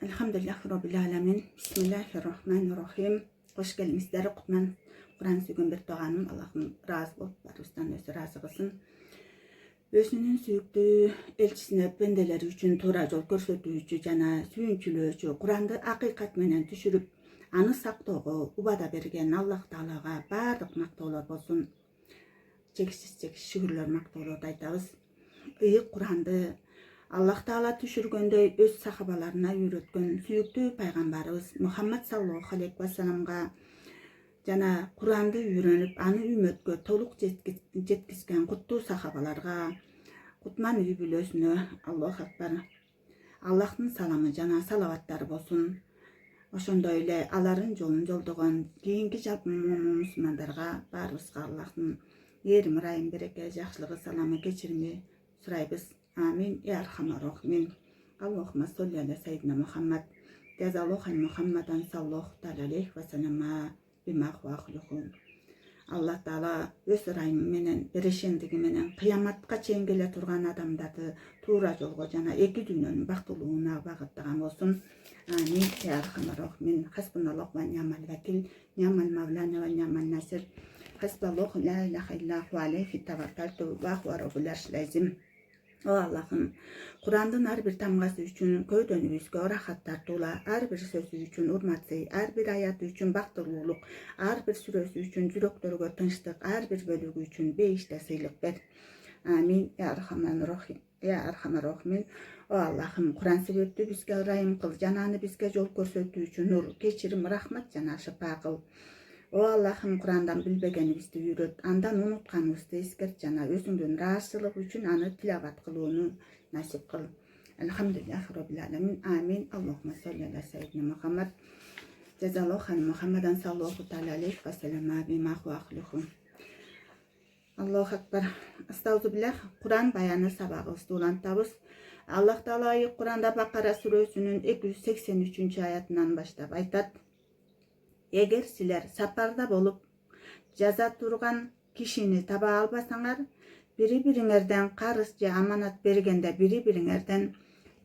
Elhamdülillahi Rabbil Alemin. Bismillahirrahmanirrahim. Hoş gelmişler. Kutman Kur'an sügün bir doğanım. Allah'ım razı ol. Barustan özü razı kılsın. Özünün süyüktü elçisine bendeleri üçün tora jol körsetүүчү жана сүйүнчүлөөчү Kur'an'da hakikat menen түшүрүп, аны сактоого убада берген Аллах Таалага баардык мактоолор болсун. Чексиз шүгүрлөр мактоолорду айтабыз. Ыйык Kur'an'ды Аллах Таала түшүргөндөй өз сахабаларына үйрөткөн сүйүктүү пайгамбарыбыз Мухаммад саллаллаху алейхи ва салламга жана Kur'an'ды үйрөнүп, аны үмөткө толук жеткизген куттуу сахабаларга, кутман үй бүлөсүнө Аллаху акбар. Аллахтын саламы жана салаваттары болсун. Ошондой эле алардын жолун жолдогон кийинки жалпы мусулмандарга баарыбызга Аллахтын эрим ырайым береке жакшылыгы саламы кечирими сурайбыз. Amin. Ya Erhamer Rahmin. Allahümme salli ala Seyyidina Muhammed. Cezallahu Muhammeden sallallahu aleyhi ve sellem bima huahluhum. Allah Taala öz ırайым менен, берешендиги менен кыяматка чейин келе турган адамдарды туура жолго жана эки дүйнөнүн бактылууна багыттаган болсун. Amin. Ya Erhamer Rahmin. Hasbunallahu ve ni'mal vekil. Ni'mal mevlana ve ni'mal nasir. Hasbunallahu la ilahe illa hu aleyhi tevekkeltu ve huve rabbul arşil azim. O Allah'ım, Kur'an'ın her bir tamgası üçün köydönübüzgө rahat tartуула, her bir sözü üçün urmatsı, her bir ayatı üçün baktırlуулuk, her bir süresi üçün жүрөктөргө тынчтык, her bir bölügü üçün beyişte sıylık ver. Amin. Ya Erhamer Rahmin. O Allah'ım, Kur'an sebepti bizge ırайым kıl, janany bizge jol көрсөтүү üçün nur, kechirim, rahmat jana şifa kıl. O Allah'ım, Kur'an'dan bilbegenibizdi үйröt, andan unutkanыбызды eskert jana özüңdün rahatçılık üçün anı tilavat kılууну nasip kıl. Elhamdülillahi Rabbil Alemin. Amin. Allahümme salli ala Seyyidina Muhammed. Cezallahu Muhammeden sallallahu aleyhi ve sellem bima huahluhum. Allahu Akbar. Estağfirullah. Kur'an bayanı sabagыбызды улантабыз. Allah Taala Kur'an'da Bakara surösünün 283. ayatından başlap aytat. Eğer siler saparda bolup жаза турган кишини таба албасаңар, бири-бириңерден карыз же аманат бергенде бири-бириңерден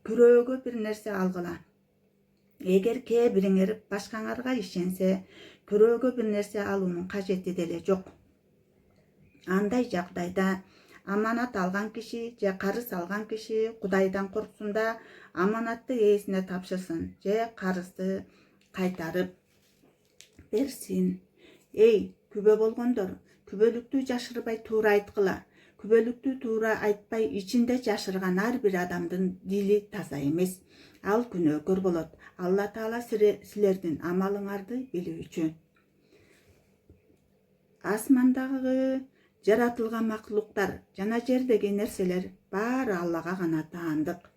күрөөгө бир нерсе алгыла. Эгер кээ бириңер башкаңарга ишенсе, күрөөгө бир нерсе алуунун кажети деле жок. Андай жагдайда аманат алган киши же карыз алган киши Кудайдан корксун да аманатты ээсине тапшырсын же карызды кайтарып берсин. Эй, күбө болгондор, күбөлүктү жашырбай туура айткыла. Күбөлүктү туура айтпай ичинде жашырган ар бир адамдын дили таза эмес. Ал күнөөкөр болот. Алла Таала силердин амалыңарды билүүчү. Асмандагы жаратылган маклуктар жана жердеги нерселер баары Аллага гана таандык.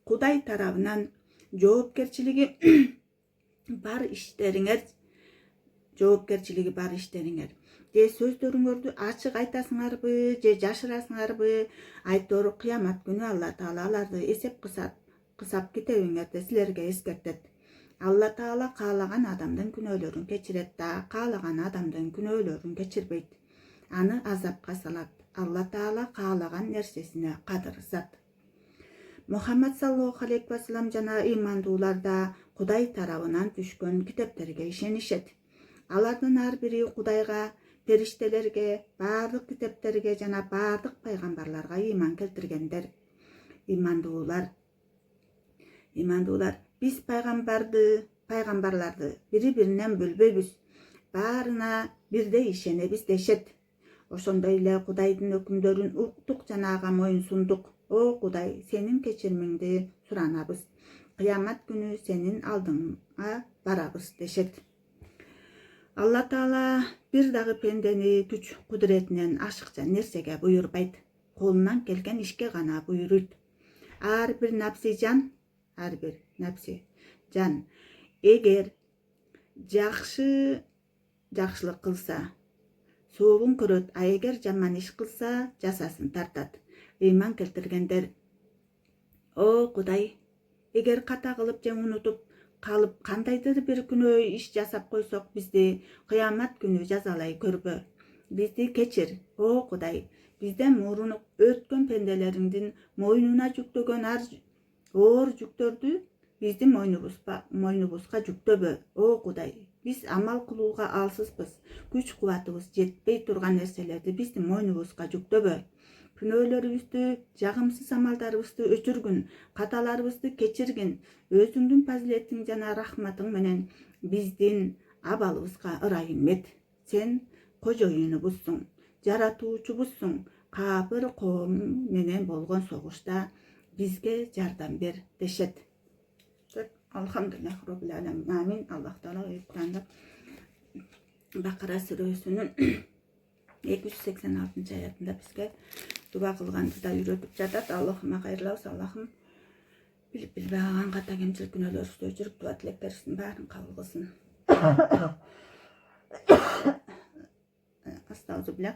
Кудай тарабынан жоопкерчилиги бар иштериңер. Же сөздөрүңөрдү ачык айтасыңарбы, же жашырасыңарбы, айтор кыямат күнү Алла Таала аларды эсеп кысап китебиңерди силерге эскертет. Алла Таала каалаган адамдын күнөөлөрүн кечирет да, каалаган адамдын күнөөлөрүн кечирбейт. Аны азапка салат. Алла Таала каалаган нерсесине кадыр зат. Muhammed sallallahu aleyhi ve sellem jana imandуулар да Кудай тарабынан түшкөн китептерге ишенишет. Алардын ар бири Кудайга, периштелерге, баардык китептерге жана баардык пайгамбарларга иман келтиргендер. Имандуулар, биз пайгамбарларды бири-биринен бөлбөйбүз. Баарына бирдей ишенебиз дешет. Ошондой эле Кудайдын өкүмдөрүн уктук жана ага моюнсундук. О Кудай, сенин кечиримиңди суранабыз. Кыямат күнү сенин алдыңа барабыз дешет. Алла Таала бир дагы пендени күч кудуретинен ашыкча нерсеге буйрбайт. Колунан келген ишке гана буйруйт. Ар бир напси жан эгер жакшылык кылса, сообун көрөт, а эгер жаман иш кылса, жазасын тартат. Ыйман келтиргендер. О Кудай, эгер ката кылып же унутуп калып кандайдыр бир күнөө иш жасап койсок, бизди кыямат күнү жазалай көрбө. Бизди кечир. О Кудай, бизден мурун өткөн пенделериңдин мойнуна жүктөгөн оор жүктөрдү биздин мойнубузга жүктөбө. О Кудай, биз амал кылууга алсызбыз. Күч кубатыбыз жетпей турган нерселерди биздин мойнубузга жүктөбө. Күнөөлөрүбүздү, жагымсыз амалдарыбызды өчүргүн, каталарыбызды кечиргин. Өзүңдүн фазилетиң жана рахматың менен биздин абалыбызга ырайым эт. Сен кожоюнубузсуң, жаратуучубузсуң. Капыр коом менен болгон согушта бизге жардам бер дешет. Алхамдулиллах роббил аламин. Амин. Аллах Таала Кур'анда Бакара сүрөсүнүн 286 аятында бизге дуба кылганды да үйрөтүп жатат. Аллахыма кайрылабыз. Аллахым билип билбей калган ката кемчилик күнөөлөрүбүздү өчүрүп, дуба тилектерибиздин баарын кабыл кылсын. Астагфируллах.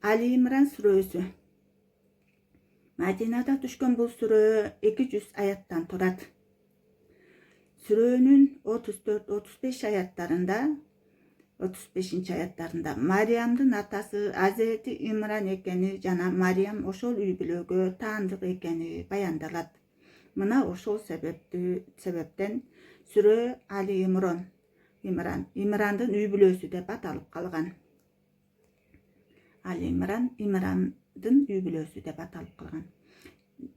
Али Имран сүрөсү. Madinada түшкөн бул сүрө 200 аяттан турат. Сүрөнүн 34-35 аяттарында 35-аяттарында Мариямдын атасы Азерети Имран экени жана Мариям ошол үй бүлөгө таандык экени баяндалат. Мына ошол себептен сүрө Али Имрандын үй бүлөсү деп аталып калган. Али Имрандын үй бүлөсү деп аталып калган.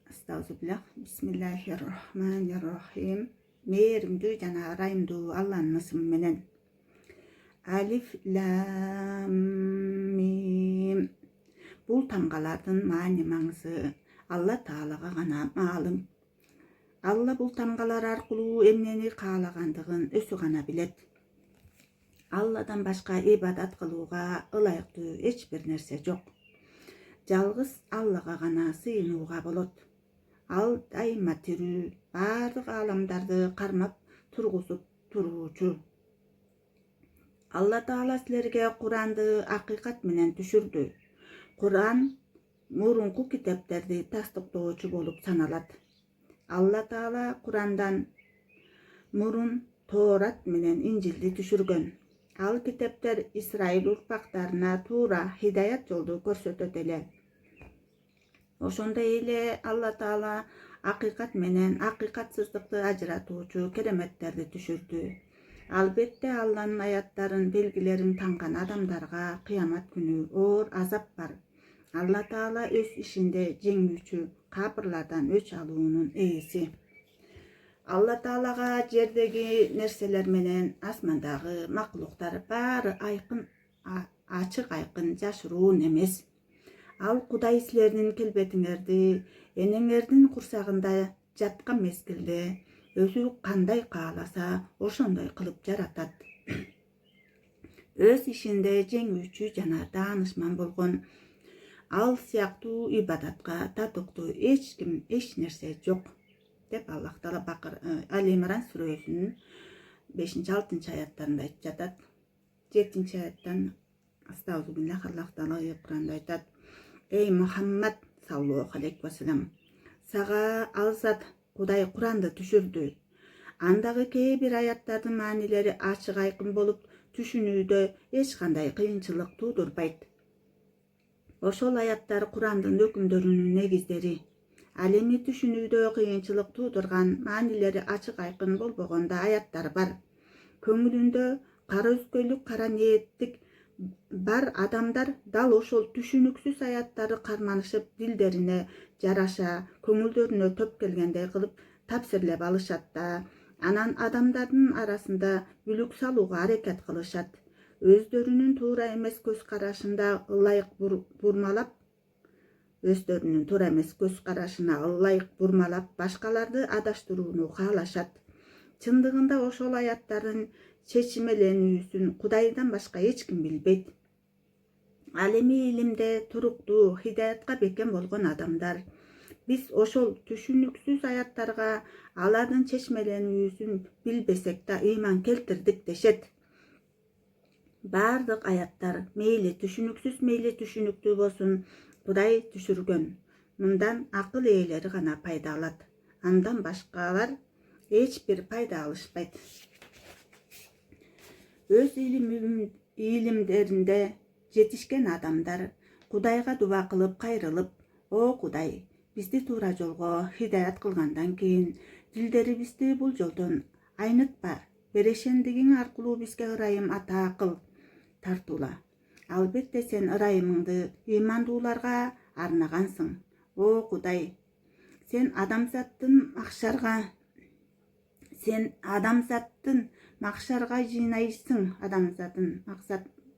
Астагфируллах. Бисмиллахир-рахманир-рахим. Мээримдүү жана ырайымдуу Алланын ысымы менен. Алиф лам мим. Бул тамгалардын маани маңызы Алла Таалага гана маалым. Алла бул тамгалар аркылуу эмнени каалагандыгын өзү гана билет. Алладан башка ибадат кылууга ылайыктуу эч бир нерсе жок. Жалгыз Аллага гана сыйынууга болот. Ал дайыма тирүү, баардык ааламдарды кармап тургузуп туруучу. Алла Таала силерге Куранды акыйкат менен түшүрдү. Куран мурунку китептерди тастыктоочу болуп саналат. Алла Таала Курандан мурун Тоорат менен Инжилди түшүргөн. Ал китептер Исраил урпактарына туура хидаят жолду көрсөтөт эле. Ошондой эле Алла Таала акыйкат менен акыйкатсыздыкты ажыратуучу кереметтерди түшүрдү. Албетте Алланын аяттарын, белгилерин танган адамдарга кыямат күнү оор азап бар. Алла Таала өз ишинде жеңүүчү, капырлардан өч алуунун ээси. Алла Таалага жердеги нерселер менен асмандагы макулуктар баары ачык айкын жашыруун эмес. Ал Кудай силердин келбетиңерди энеңердин курсагында жаткан мезгилде өзү кандай кааласа ошондой кылып жаратат. Өз ишинде жеңүүчү жана даанышман болгон ал сыяктуу ибадатка татыктуу эч ким, эч нерсе жок деп Аллах Таала Али Имран сүрөсүнүн 5-6 аяттарында айтып жатат. 7 аяттан Астагфируллах. Аллах Таала Куранда айтат: Эй Мухаммад саллаллаху алейхи ва саллям, сага ал зат Кудай Куранды түшүрдү. Андагы кээ бир аяттардын маанилери ачык айкын болуп, түшүнүүдө эч кандай кыйынчылык туудурбайт. Ошол аяттар Курандын өкүмдөрүнүн негиздери. Ал эми түшүнүүдө кыйынчылык туудурган, маанилери ачык айкын болбогон да аяттар бар. Көңүлүндө кара өзгөлүк, кара ниеттик бар адамдар дал ошол түшүнүксүз аяттары карманышып, дилдерине жараша, көңүлдөрүнө төп келгендей кылып тапсирлеп алышат да, анан адамдардын арасында бүлүк салууга аракет кылышат. Өздөрүнүн туура эмес көз карашында ылайык бурмалап, башкаларды адаштырууну каалашат. Чындыгында ошол аяттардын чечимеленүүсүн Кудайдан башка эч ким билбейт. Ал эми илимде туруктуу, хидаятка бекем болгон адамдар. Биз ошол түшүнүксүз аяттарга алардын чечмеленүүсүн билбесек да ыйман келтирдик дешет. Баардык аяттар мейли түшүнүксүз, мейли түшүнүктүү болсун, Кудай түшүргөн. Мындан акыл ээлери гана пайда алат. Андан башкалар эч бир пайда алышпайт. Өз илимдеринде жетишкен адамдар Кудайга дуба кылып кайрылып: О Кудай, бизди туура жолго хидаят кылгандан кийин дилдерибизди бул жолдон айнытпа. Берешендигиң аркылуу бизге ырайым ата кыл, тартуула. Албетте сен ырайымыңды ыймандууларга арнагансың. О Кудай, сен адамзаттын макшарга жыйнайсың,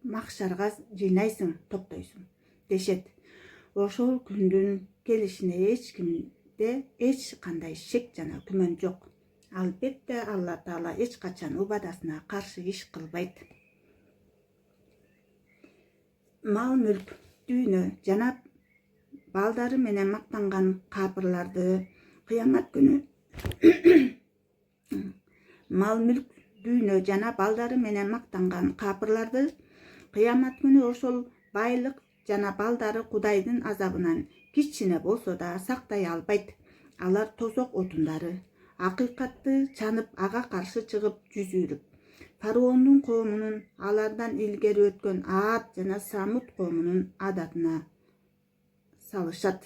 макшарга жыйнайсың, топтойсуң дешет. Ошол күндүн келишине эч кимде эч кандай шек жана күмөн жок. Албетте Алла Таала эч качан убадасына каршы иш кылбайт. Мал мүлк, дүйнө жана балдары менен мактанган капырларды кыямат күнү мал мүлк, дүйнө жана балдары менен мактанган капырларды кыямат күнү ошол байлык жана балдары Кудайдын азабынан кичине болсо да сактай албайт. Алар тозок отундары, акыйкатты чанып ага каршы чыгып жүзүрүп, фараондун коомунун, алардан илгери өткөн Аад жана Самут коомунун адатына салышат.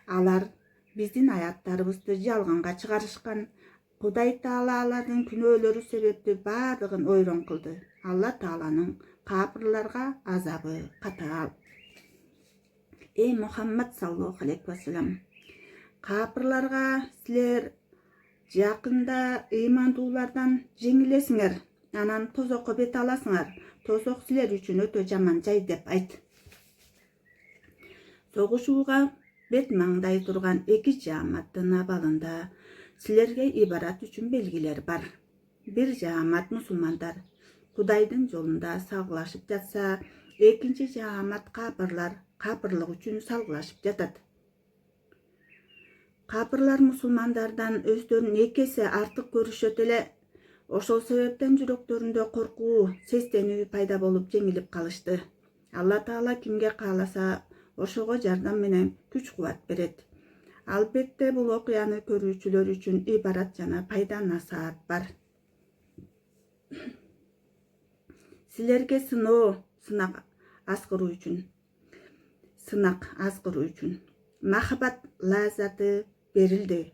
Алар биздин аяттарыбызды жалганга чыгарышкан. Кудай Таала алардын күнөөлөрү себептүү бардыгын ойрон кылды. Алла Тааланын капырларга азабы катаал. Эй Мухаммад саллаллаху алейхи вассалам, капырларга силер жакында ыймандуулардан жеңилесиңер, анан тозокко бет аласыңар. Тозок силер үчүн өтө жаман жай деп айт. Согушууга бет маңдай турган эки жааматтын абалында силерге ибарат үчүн белгилер бар. Бир жаамат мусулмандар Кудайдын жолунда салгылашып жатса, экинчи жаамат капырлар капырлык үчүн салгылашып жатат. Капырлар мусулмандардан өздөрүн эки эсе артык көрүшөт эле. Ошол себептен жүрөктөрүндө коркуу, сестенүү пайда болуп жеңилип калышты. Алла Таала кимге кааласа ошого жардам менен күч кубат берет. Албетте бул окуяны көрүүчүлөр үчүн ибарат жана пайда насаат бар. Силерге сынак аскыруу үчүн махабат лаззаты берилди.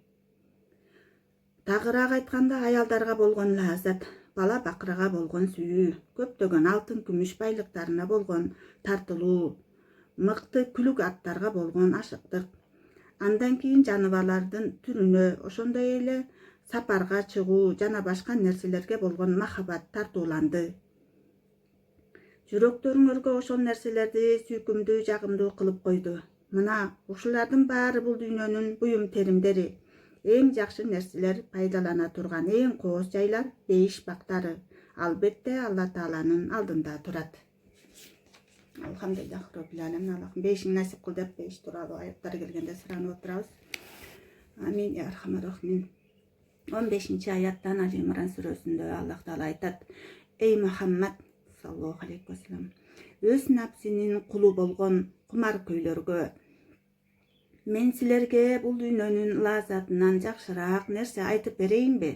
Тагыраак айтканда аялдарга болгон лаззат, бала бакырага болгон сүйүү, көптөгөн алтын күмүш байлыктарына болгон тартылуу, мыкты күлүк аттарга болгон ашыктык, андан кийин жаныбарлардын түрүнө, ошондой эле сапарга чыгуу жана башка нерселерге болгон махабат тартууланды. Жүрөктөрүңөргө ошол нерселерди сүйкүмдүү, жагымдуу кылып койду. Мына ушулардын баары бул дүйнөнүн буюм теримдери. Эң жакшы нерселер пайдалана турган эң кооз жайлар бейиш бактары. Албетте Алла Тааланын алдында турат. Алхамдулиллах роббил аламин. Аллахым бейишин насип кыл деп бейиш тууралуу аяттар келгенде суранып отурабыз. Амин я архамар рахимин. 15 аяттан Али Имран сүрөсүндө Аллах Таала айтат: Эй Мухаммад саллаллаху алейхи вассалам, өз напсинин кулу болгон кумаркөйлөргө мен силерге бул дүйнөнүн лаззатынан жакшыраак нерсе айтып берейинби?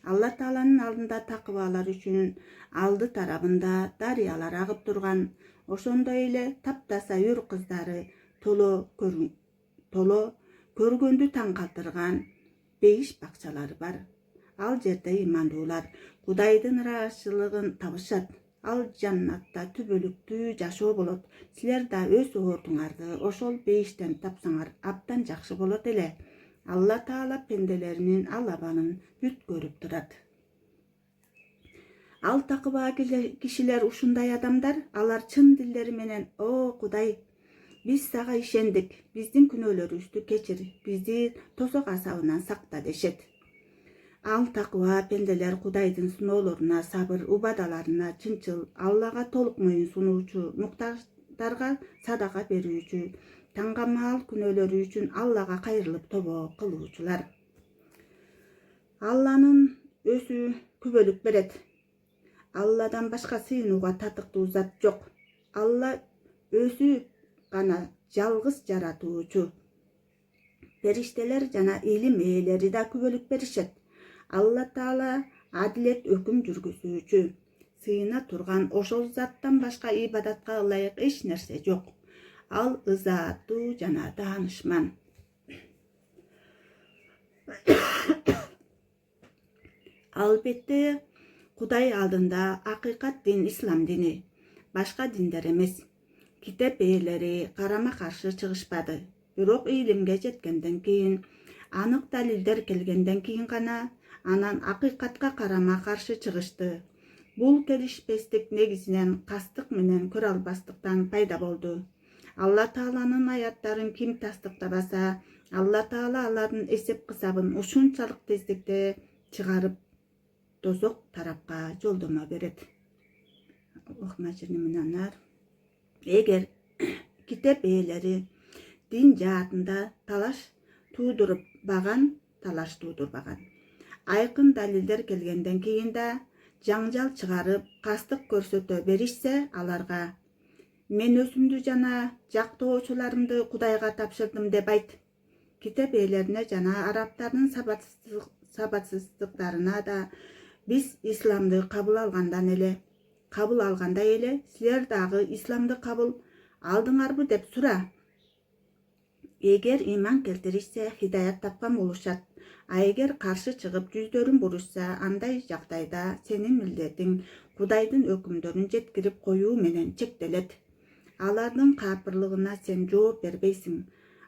Алла Тааланын алдында такыбалар үчүн алды тарабында дарыялар агып турган, ошондой эле таптаса үр кыздары толо көргөндү таң калтырган бейиш бакчалары бар. Ал жерде ыймандуулар Кудайдын ыраазычылыгын табышат. Ал жаннатта түбөлүктүү жашоо болот. Силер да өз ордуңарды ошол бейиштен тапсаңар абдан жакшы болот эле. Алла Таала пенделеринин алабанын бүт көрүп турат. Ал такыба кишилер ушундай адамдар, алар чын дилдери менен: О Кудай, биз сага ишендик, биздин күнөөлөрүбүздү кечир, бизди тозок азабынан сакта дешет. Ал такыба пенделер Кудайдын сыноолоруна сабыр, убадаларына чынчыл, Аллага толук моюн сунуучу, муктаждарга садака берүүчү, таңгамаал күнөөлөрү үчүн Аллага кайрылып тобо кылуучулар. Алланын өзү күбөлүк берет. Алладан башка сыйынууга татыктуу зат жок. Алла өзү гана жалгыз жаратуучу. Периштелер жана илим ээлери да күбөлүк беришет. Алла Таала адилет өкүм жүргүзүүчү. Сыйына турган ошол заттан башка ибадатка ылайык эч нерсе жок. Ал ызааттуу жана даанышман. Албетте, Кудай алдында акыйкат дин ислам дини, башка диндер эмес. Китеп ээлери карама каршы чыгышпады. Бирок илимге жеткенден кийин, анык далилдер келгенден кийин гана анан акыйкатка карама каршы чыгышты. Бул келишпестик негизинен кастык менен көрө албастыктан пайда болду. Алла Тааланын аяттарын ким тастыктабаса, Алла Таала алардын эсеп кысабын ушунчалык тездикте чыгарып дозок тарапка жолдомо берет. Эгер китеп ээлери дин жаатында талаш туудурбаган, айкын далилдер келгенден кийин да жаңжал чыгарып, кастык көрсөтө беришсе аларга мен өзүмдү жана жактоочуларымды Кудайга тапшырдым деп айт. Китеп ээлерине жана арабтардын сабатсыздыктарына да биз исламды кабыл алгандай эле силер дагы исламды кабыл алдыңарбы деп сура. Эгер ыйман келтиришсе хидаят тапкан болушат, а эгер каршы чыгып жүздөрүн бурушса, андай жагдайда сенин милдетиң Кудайдын өкүмдөрүн жеткирип коюу менен чектелет. Алардын капырлыгына сен жооп бербейсиң.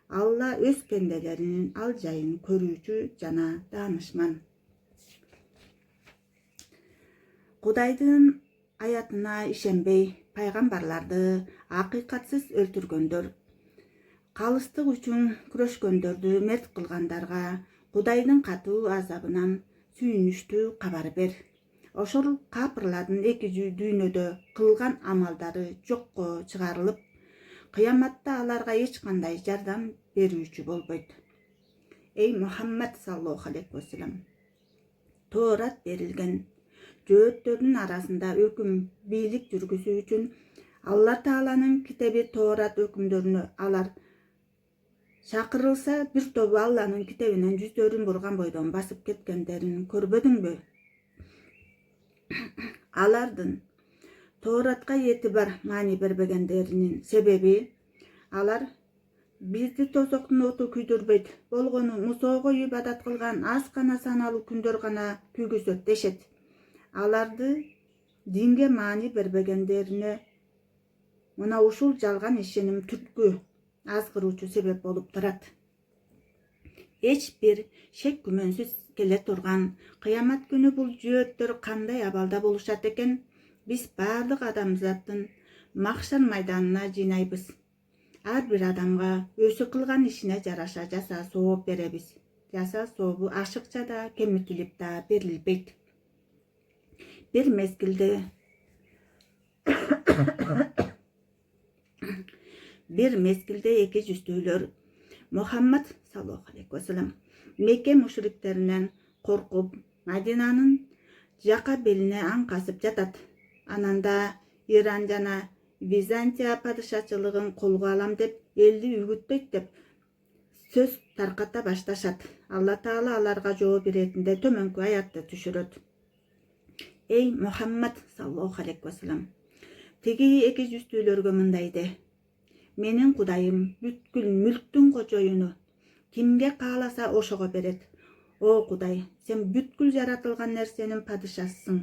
Алла өз пенделеринин ал жайын көрүүчү жана таанышман. Кудайдын аятына ишенбей, пайгамбарларды акыйкатсыз өлтүргөндөр, калыстык үчүн күрөшкөндөрдү мерт кылгандарга Кудайдын катуу азабынан сүйүнүчтүү кабар бер. Ошол капырлардын эки дүйнөдө кылган амалдары жокко чыгарылып, кыяматта аларга эч кандай жардам берүүчү болбойт. Эй Мухаммад саллаллаху алейхи вассалам, Тоорат берилген жөөттөрдүн арасында өкүм бийлик жүргүзүү үчүн Алла Тааланын китеби Тоорат өкүмдөрүнө алар чакырылса, бир тобу Алланын китебинен жүздөрүн бурган бойдон басып кеткендерин көрбөдүңбү? Алардын Тооратка этибар маани бербегендеринин себеби алар бизди тозоктун оту күйдүрбөйт, болгону Мусого ибадат кылган аз гана саналуу күндөр гана күйгүзөт дешет. Аларды динге маани бербегендерине мына ушул жалган ишеним түрткү азгыруучу себеп болуп турат. Эч бир шек күмөнсүз келе турган кыямат күнү бул жөөттөр кандай абалда болушат экен? Биз баардык адамзаттын макшар майданына жыйнайбыз. Ар бир адамга өзү кылган ишине жараша жаза сооп беребиз. Жаза сообу ашыкча да, кемитилип да берилбейт. Бир мезгилде эки жүздүүлөр Мухаммад саллаллаху алейхи вассалам Мекке мушриктеринен коркуп, Мадинанын жака белине аңкасып жатат. Ананда Иран жана Византия падышачылыгын колго алам деп, элди үгүттөйт деп сөз тарката башташат. Алла Таала аларга жооп беретинде төмөнкү аятты түшүрөт. Эй Мухаммад саллаллаху алейхи вассалам, тиги эки жүздүүлөргө мындай де: менин Кудайым бүткүл мүлктүн кожоюну, кимге кааласа ошого берет. О Кудай, сен бүткүл жаратылган нерсенин падышасысың.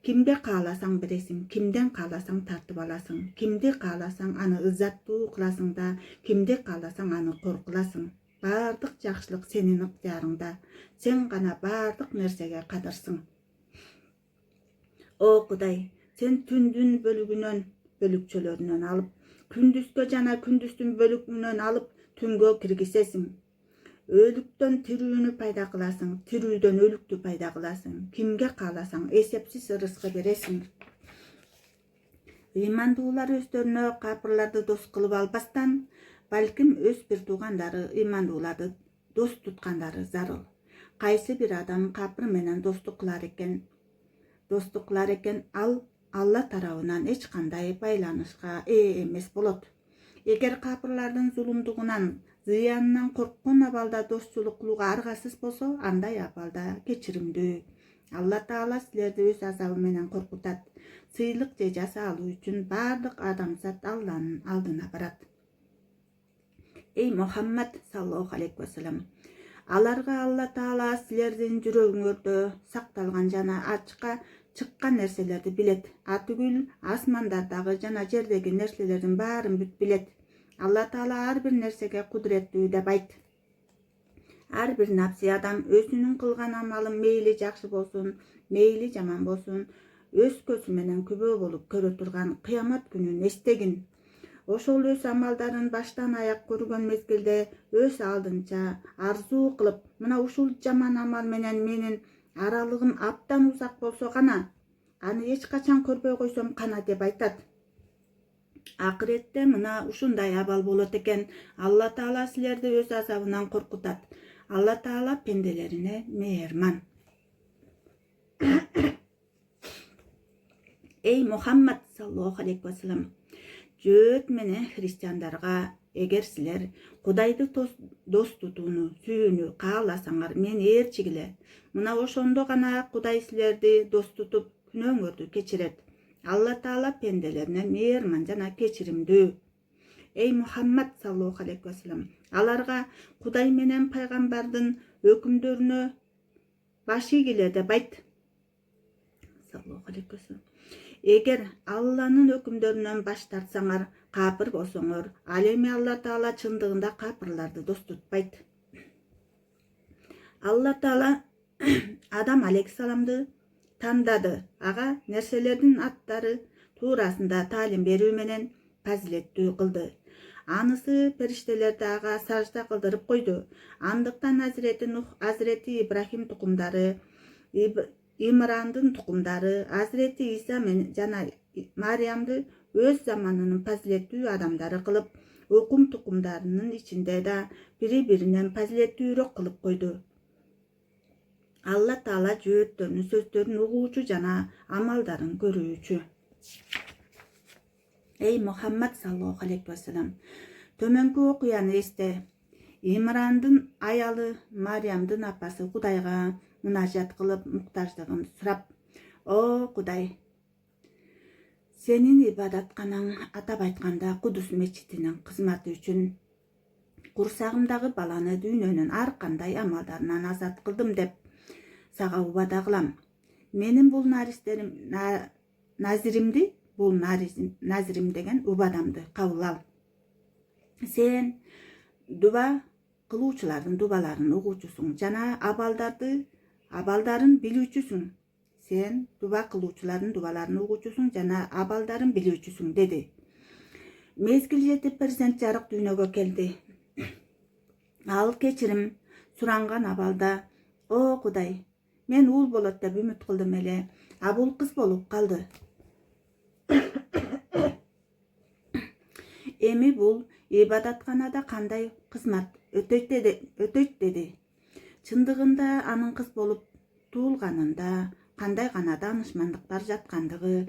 Кимге кааласаң бересиң, кимден кааласаң тартып аласың, кимди кааласаң аны ызаттуу кыласың да, кимди кааласаң аны кор кыласың. Баардык жакшылык сенин ыктыярыңда, сен гана баардык нерсеге кадырсың. О Кудай, сен түндүн бөлүкчөлөрүнөн алып, күндүзгө жана күндүздүн бөлүгүнөн алып түнгө киргизесиң. Өлүктөн тирүүнү пайда кыласың, тирүүдөн өлүктү пайда кыласың. Кимге кааласаң эсепсиз рызкы бересиң. Ыймандуулар өздөрүнө капырларды дос кылып албастан, балким өз бир туугандары ыймандууларды дос туткандары зарыл. Кайсы бир адам капыр менен достук кылар экен, ал Алла тарабынан эч кандай байланышка ээ эмес болот. Эгер капырлардын зулумдугунан, зыянынан корккон абалда достчулук кылууга аргасыз болсо, андай абалда кечиримдүү. Алла Таала силерди өз азабы менен коркутат. Сыйлык же жаза алуу үчүн баардык адамзат Алланын алдына барат. Эй Мухаммад саллаллаху алейхи вассалам, Аларга Алла Таала силердин жүрөгүңөрдө сакталган жана ачыкка чыккан нерселерди билет. Атүгүл асмандардагы жана жердеги нерселердин баарын бүт билет. Алла Таала ар бир нерсеге кудуреттүү деп айт. Ар бир напси адам өзүнүн кылган амалын мейли жакшы болсун, мейли жаман болсун, өз көзү менен күбө болуп көрө турган кыямат күнүн эстегин. Ошол өз амалдарын баштан аяк көргөн мезгилде өз алдынча арзуу кылып, мына ушул жаман амал менен менин аралыгым абдан узак болсо гана, аны эч качан көрбөй койсом кана деп айтат. Акыретте мына ушундай абал болот экен. Алла Таала силерди өз азабынан коркутат. Алла Таала пенделерине мейирман. Эй Мухаммад саллаллаху алейхи ва саллям, жөөт менен христиандарга, эгер силер Кудайды дос тутууну, сүйүүнү кааласаңар, мен ээрчигиле. Мына ошондо гана Кудай силерди дос тутуп, күнөөңөрдү кечирет. Алла Таала пенделерине мейирман жана кечиримдүү. Эй Мухаммад саллаллаху алейхи ва саллям, аларга Кудай менен пайгамбардын өкүмдөрүнө баш ийгиле деп айт. Саллаллаху алейхи ва саллям. Эгер Алланын өкүмдөрүнөн баш тартсаңар, капыр болсоңор, ал эми Алла Таала чындыгында капырларды дос тутпайт. Алла Таала Адам алейхиссаламды тандады. Ага нерселердин аттары туурасында таалим берүү менен фазилеттүү кылды. Анысы периштелерди ага сажда кылдырып койду. Андыктан Азирети Нух, Азирети Ибрахим тукумдары, Имрандын тукумдары, Азирети Иса мен жана Мариямды өз заманынын фазилеттүү адамдары кылып, укум тукумдарынын ичинде да бири-биринен фазилеттүүрөөк кылып койду. Алла Таала жөөттөрүнүн сөздөрүн угуучу жана амалдарын көрүүчү. Эй Мухаммад саллаллаху алейхи ва саллям, төмөнкү окуяны эсте. Имрандын аялы Мариямдын апасы Кудайга мунажат кылып, муктаждыгын сурап: "О Кудай, сенин ибадатканаң, атап айтканда Кудус мечитинин кызматы үчүн курсагымдагы баланы дүйнөнүн ар кандай амалдарынан азат кылдым деп сага убада кылам. Менин бул назиримди деген убадамды кабыл ал. Сен дуба кылуучулардын дубаларын угуучусуң жана абалдарын билүүчүсүң. Сен дуба кылуучулардын дубаларын угуучусуң жана абалдарын билүүчүсүң" деди. Мезгил жетип перзент жарык дүйнөгө келди. Ал кечирим суранган абалда: "О Кудай, мен уул болот деп үмүт кылдым эле, а бул кыз болуп калды. Эми бул ибадатканада кандай кызмат өтөйт деди. Чындыгында анын кыз болуп туулганында кандай гана даанышмандыктар жаткандыгы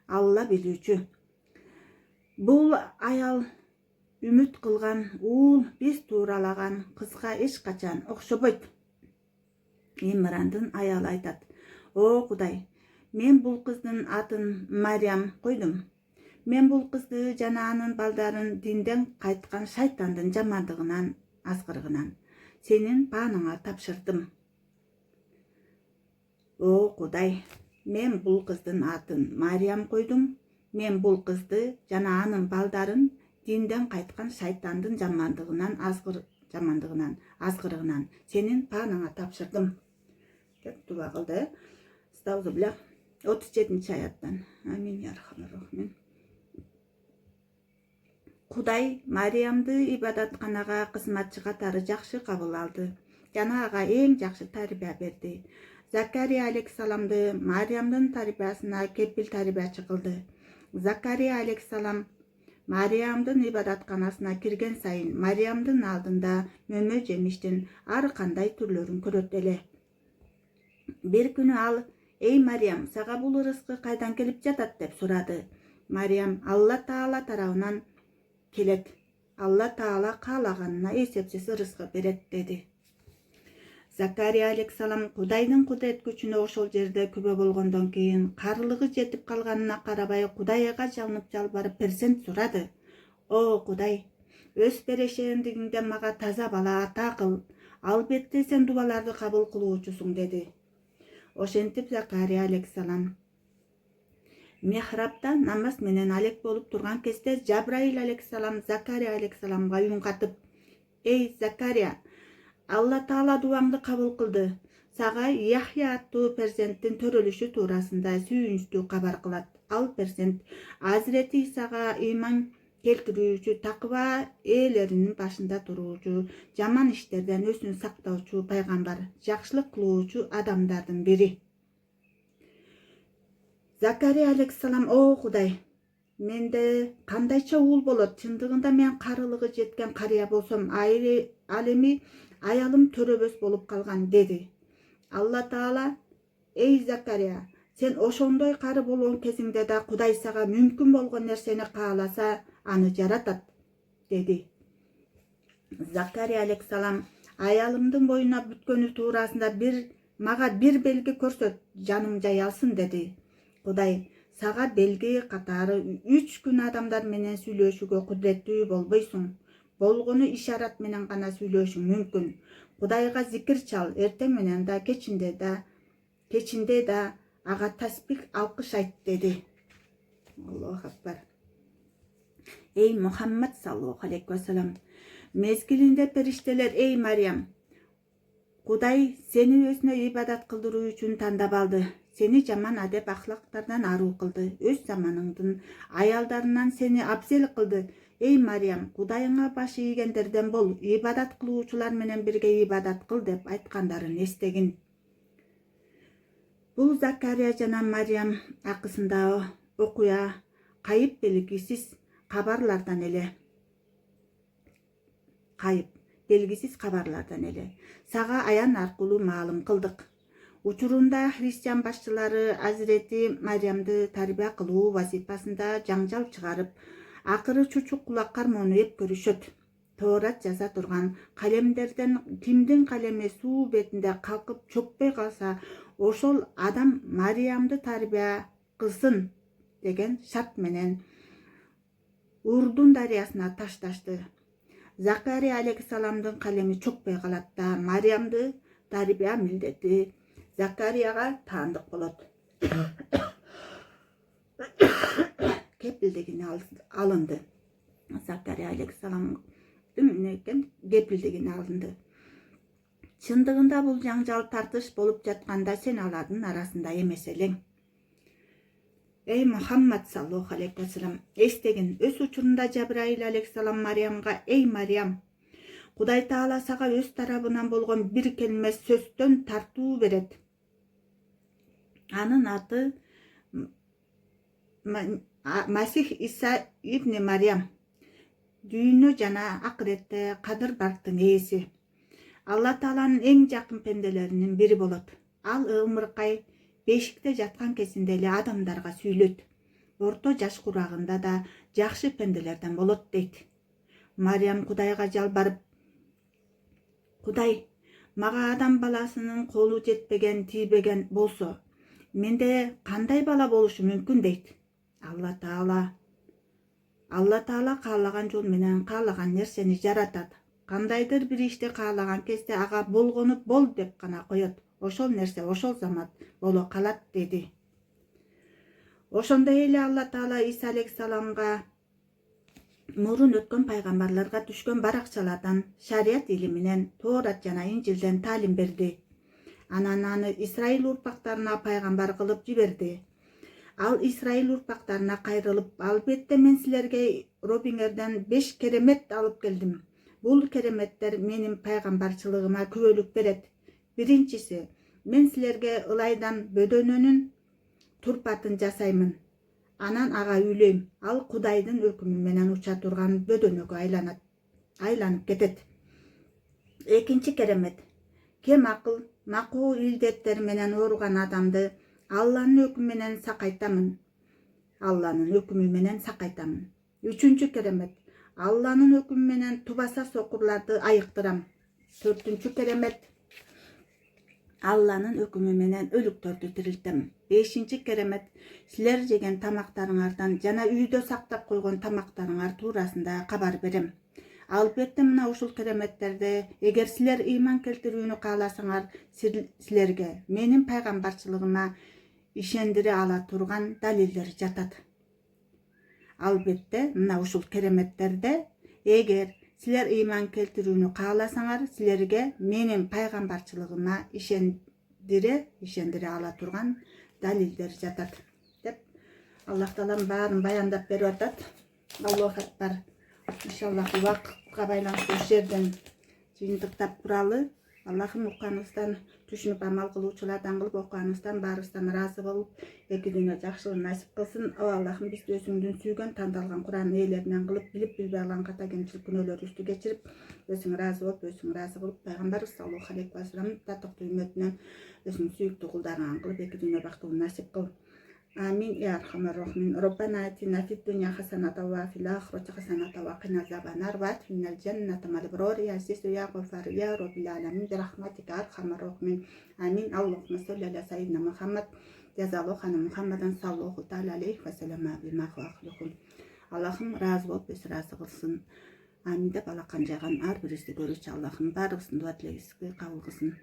Алла билүүчү. Бул аял үмүт кылган уул биз тууралаган кызга эч качан окшобойт." Имрандын аялы айтат: "О Кудай, мен бул кыздын атын Мариям койдум. Мен бул кызды жана анын балдарын динден кайткан шайтандын жамандыгынан, азгырыгынан сенин бааныңа тапшырдым. О Кудай, мен бул кыздын атын Мариям койдум. Мен бул кызды жана анын балдарын динден кайткан шайтандын жамандыгынан, азгырыгынан сенин бааныңа тапшырдым" деп дуба кылды. Стаузубилlah 37-аяттан. Амин я архамар рахимин. Кудай Мариямды ибадатканага кызматчы катары жакшы кабыл алды жана ага эң жакшы тарбия берди. Закария алейхиссаламды Мариямдын тарбиясына кепил тарбиячы кылды. Закария алейхиссалам Мариямдын ибадатканасына кирген сайын Мариямдын алдында мөмө жемиштин ар кандай түрлөрүн көрөт эле. Бир күнү ал: "Эй Мариям, сага бул ырыскы кайдан келип жатат?" деп сурады. Мариям: "Алла Таала тарабынан келет. Алла Таала каалаганына эсепсиз ырыскы берет" деди. Закария алейхиссалам Кудайдын кудурет күчүнө ошол жерде күбө болгондон кийин карылыгы жетип калганына карабай Кудайга жалынып жалбарып перзент сурады. "О Кудай, өз перешендигиңде мага таза бала ата кыл. Албетте сен дубаларды кабыл кылуучусуң деди. Ошентип Закария алейхиссалам мехрабта намаз менен алек болуп турган кезде Жабраил алейхиссалам Закария алейхиссаламга үн катып: "Эй Закария, Алла Таала дуаңды кабыл кылды. Сага Яхья аттуу перзенттин төрөлүшү туурасында сүйүнүчтүү кабар кылат. Ал перзент Азирети Исага ыйман келтирүүчү, такыба ээлеринин башында туруучу, жаман иштерден өзүн сактоочу пайгамбар, жакшылык кылуучу адамдардын бири." Закария алейхиссалам: "О Кудай, менде кандайча уул болот? Чындыгында мен карылыгы жеткен карыя болсом, ал эми аялым төрөбөс болуп калган" деди. Алла Таала: "Эй Закария, сен ошондой кары болгон кезиңде да Кудай сага мүмкүн болгон нерсени кааласа, аны жаратат" деди. Закария алейхиссалам: "Аялымдын боюна бүткөнү туурасында мага бир белги көрсөт, жаным жай алсын" деди. Кудай: "Сага белги катары 3 күн адамдар менен сүйлөшүүгө кудуреттүү болбойсуң. Болгону ишарат менен гана сүйлөшүң мүмкүн. Кудайга зикир чал, эртең менен да, кечинде да ага таспих алкыш айт" деди. Аллаху акбар. Эй Мухаммад саллаллаху алейхи вассалам, мезгилинде периштелер: "Эй Мариям, Кудай сени өзүнө ибадат кылдыруу үчүн тандап алды. Сени жаман адеп ахлактардан аруу кылды. Өз заманыңдын аялдарынан сени абзел кылды. Эй Мариям, Кудайыңа баш ийгендерден бол, ибадат кылуучулар менен бирге ибадат кыл" деп айткандарын эстегин. Бул Закария жана Мариям акысындагы окуя кайып белгисиз кабарлардан эле. Сага аян аркылуу маалым кылдык. Учурунда христиан башчылары Азирети Мариямды тарбия кылуу вазифасында жаңжал чыгарып, акыры чучук кулакка кармоону эп көрүшөт. Тоорат жаза турган калемдерден кимдин калеми суу бетинде калкып чөкпөй калса, ошол адам Мариямды тарбия кылсын деген шарт менен Урдун дарыясына ташташты. Закария алейхиссаламдын калеми чөкпөй калат да, Мариямды тарбия милдети Закарияга таандык болот. Кепилдигине алынды. Закария алейхиссаламдын кепилдигине алынды. Чындыгында бул жаңжал тартыш болуп жатканда сен алардын арасында эмес элең. Эй Мухаммад саллаллаху алейхи вассалам, эстегин, өз учурунда Жабраил алейхиссалам Мариямга: "Эй Мариям, Кудай Таала сага өз тарабынан болгон бир келме сөздөн тартуу берет. Анын аты Масих Иса ибни Мариям, дүйнө жана акыретте кадыр барктын ээси. Алла Тааланын эң жакын пенделеринин бири болот. Ал ымыркай бешикте жаткан кезинде эле адамдарга сүйлөйт. Орто жаш курагында да жакшы пенделерден болот" дейт. Мариям Кудайга жалбарып: "Кудай, мага адам баласынын колу жетпеген, тийбеген болсо, менде кандай бала болушу мүмкүн" дейт. Алла Таала каалаган жол менен каалаган нерсени жаратат. Кандайдыр бир ишти каалаган кезде ага болгону бол деп гана коет. Ошол нерсе ошол замат боло калат" деди. Ошондой эле Алла Таала Иса алейхиссаламга мурун өткөн пайгамбарларга түшкөн баракчалардан, шарият илиминен, Тоорат жана Инжилден таалим берди. Анан аны Исраил урпактарына пайгамбар кылып жиберди. Ал Исраил урпактарына кайрылып: "Албетте мен силерге Робиңерден 5 керемет алып келдим. Бул кереметтер менин пайгамбарчылыгыма күбөлүк берет. Биринчиси, мен силерге ылайдан бөдөнөнүн турпатын жасаймын. Анан ага үйлөйм. Ал Кудайдын өкүмү менен уча турган бөдөнөгө айланып кетет. Экинчи керемет, кем акыл, макул илдеттер менен ооруган адамды Алланын өкүмү менен сакайтамын. Үчүнчү керемет, Алланын өкүмү менен тубаса сокурларды айыктырам. Төртүнчү керемет, Алланын өкүмү менен өлүктөрдү тирилтем. Бешинчи керемет, силер жеген тамактарыңардан жана үйдө сактап койгон тамактарыңар туурасында кабар берем. Албетте мына ушул кереметтерде эгер силер ыйман келтирүүнү кааласаңар, силерге менин пайгамбарчылыгыма ишендире ала турган далилдер жатат. Албетте мына ушул кереметтерде эгер силер ыйман келтирүүнү кааласаңар, силерге менин пайгамбарчылыгыма ишендире ала турган далилдер жатат деп Аллах Таалам баарын баяндап берип атат. Аллаху акбар. Иншаллах убакытка байланыштуу ушул жерден жыйынтыктап туралы. Аллахым укканыбыздан, түшүнүп амал кылуучулардан кылып, окуганыбыздан баарыбыздан ыраазы болуп, эки дүйнө жакшылыгын насип кылсын. О Аллахым, бизди өзүңдүн сүйгөн, тандалган Куранын ээлеринен кылып, билип билбей алган ката кемчилик күнөөлөрүбүздү кечирип, өзүң ыраазы болуп, өзүң ыраазы кылып, пайгамбарыбыз саллаллаху алейхи ва саллям татыктуу үммөтүнөн өзүң сүйүктүү кулдарыңан кылып, эки дүйнө бактылыгын насип кыл. Амин я архамар рахимин. Роббана атина фид дунья хасаната ва фил ахирати хасаната ва қина азабаннар ва адхилнал джанната мал абрар я азизу я гъаффар я роббил аламин бирахматика архамар рахимин. Амин. Аллахумма салли аля сайидина Мухаммад жазаллаху анна Мухаммадан саллаллаху таала алейхи ва саллама бима хуахлухум. Аллахым разы болуп, өз разы кылсын. Амин деп алакан жайган ар бирибизди көрүүчү Аллахым баарыбыздын дуа тилегибизди кабыл кылсын.